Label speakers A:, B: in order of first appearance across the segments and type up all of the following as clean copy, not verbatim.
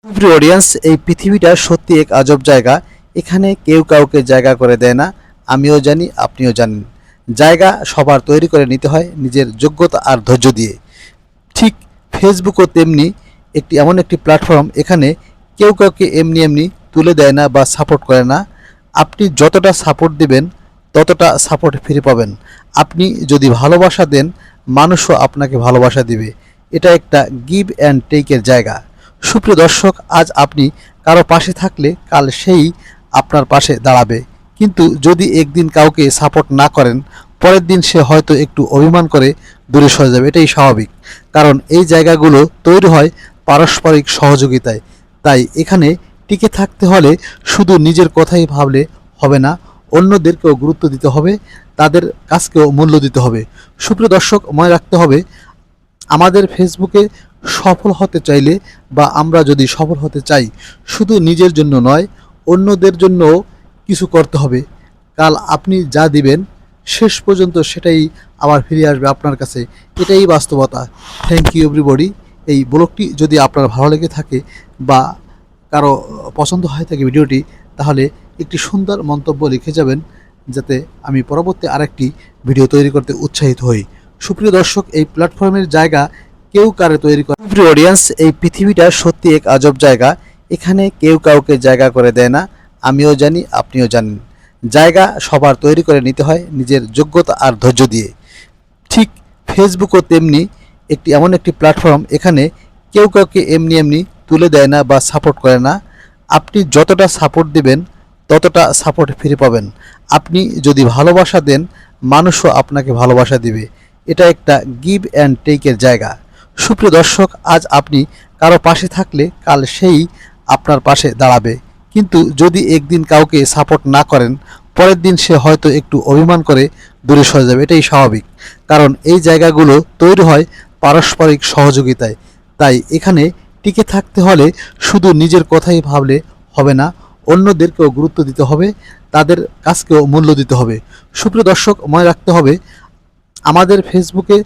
A: প্রিয় অডিয়েন্স, এই পৃথিবীটা সত্যি এক আজব জায়গা। এখানে কেউ কাউকে জায়গা করে দেয় না। আমিও জানি, আপনিও জানেন। জায়গা সবার তৈরি করে নিতে হয় নিজের যোগ্যতা আর ধৈর্য দিয়ে। ঠিক ফেসবুকও তেমনি এমন একটি প্ল্যাটফর্ম, এখানে কেউ কাউকে এমনি এমনি তুলে দেয় না বা সাপোর্ট করে না। আপনি যতটা সাপোর্ট দিবেন ততটা সাপোর্ট ফিরে পাবেন। আপনি যদি ভালোবাসা দেন, মানুষও আপনাকে ভালোবাসা দিবে। এটা একটা গিভ অ্যান্ড টেকের জায়গা। সুপ্রিয় দর্শক, আজ আপনি কারো পাশে থাকলে কাল সেই আপনার পাশে দাঁড়াবে। কিন্তু যদি একদিন কাউকে সাপোর্ট না করেন, পরের দিন সে হয়তো একটু অভিমান করে দূরে সরে যাবে। এটাই স্বাভাবিক, কারণ এই জায়গাগুলো তৈরি হয় পারস্পরিক সহযোগিতায়। তাই এখানে টিকে থাকতে হলে শুধু নিজের কথাই ভাবলে হবে না, অন্যদেরকেও গুরুত্ব দিতে হবে, তাদের কাজকেও মূল্য দিতে হবে। সুপ্রিয় দর্শক, মনে রাখতে হবে, আমাদের ফেসবুকে সফল হতে চাইলে বা আমরা যদি সফল হতে চাই, শুধু নিজের জন্য নয়, অন্যদের জন্যও কিছু করতে হবে। কাল আপনি যা দিবেন শেষ পর্যন্ত সেটাই আবার ফিরে আসবে আপনার কাছে। এটাই বাস্তবতা। Thank you everybody. এই ব্লগটি যদি আপনার ভালো লেগে থাকে বা কারো পছন্দ হয়ে থাকে ভিডিওটি, তাহলে একটি সুন্দর মন্তব্য লিখে যাবেন, যাতে আমি পরবর্তী আরেকটি ভিডিও তৈরি করতে উৎসাহিত হই। সুপ্রিয় দর্শক, এই প্ল্যাটফর্মের জায়গা কেউ কারে তৈরি করে। প্রিয় অডিয়েন্স, এই পৃথিবীটা সত্যি এক আজব জায়গা। এখানে কেউ কাউকে জায়গা করে দেয় না। আমিও জানি, আপনিও জানেন। জায়গা সবার তৈরি করে নিতে হয় নিজের যোগ্যতা আর ধৈর্য দিয়ে। ঠিক ফেসবুকও তেমনি এমন একটি প্ল্যাটফর্ম, এখানে কেউ কাউকে এমনি এমনি তুলে দেয় না বা সাপোর্ট করে না। আপনি যতটা সাপোর্ট দিবেন ততটা সাপোর্ট ফিরে পাবেন। আপনি যদি ভালোবাসা দেন, মানুষও আপনাকে ভালোবাসা দিবে। এটা একটা গিভ অ্যান্ড টেকের জায়গা। সুপ্রিয় দর্শক, আজ আপনি কারো পাশে থাকলে কাল সেই আপনার পাশে দাঁড়াবে। কিন্তু যদি একদিন কাউকে সাপোর্ট না করেন, পরের দিন সে হয়তো একটু অভিমান করে দূরে সরে যাবে। এটাই স্বাভাবিক, কারণ এই জায়গাগুলো তৈরি হয় পারস্পরিক সহযোগিতায়। তাই এখানে টিকে থাকতে হলে শুধু নিজের কথাই ভাবলে হবে না, অন্যদেরকেও গুরুত্ব দিতে হবে, তাদের কাজকেও মূল্য দিতে হবে। সুপ্রিয় দর্শক, মনে রাখতে হবে, আমাদের ফেসবুকে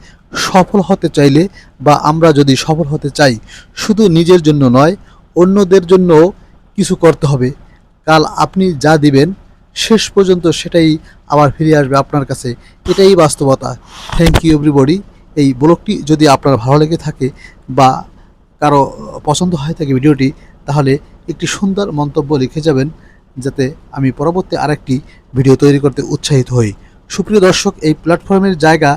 A: সফল হতে চাইলে বা আমরা যদি সফল হতে চাই, শুধু নিজের জন্য নয়, অন্যদের জন্যও কিছু করতে হবে। কাল আপনি যা দিবেন শেষ পর্যন্ত সেটাই আবার ফিরে আসবে আপনার কাছে। এটাই বাস্তবতা। Thank you everybody. এই ব্লগটি যদি আপনার ভালো লেগে থাকে বা কারো পছন্দ হয়ে থাকে ভিডিওটি, তাহলে একটি সুন্দর মন্তব্য লিখে যাবেন, যাতে আমি পরবর্তী আরেকটি ভিডিও তৈরি করতে উৎসাহিত হই। সুপ্রিয় দর্শক, এই প্ল্যাটফর্মের জায়গা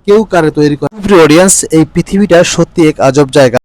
A: কেউ কারে তৈরি করে। প্রিয় অডিয়েন্স, এই পৃথিবীটা সত্যি এক আজব জায়গা।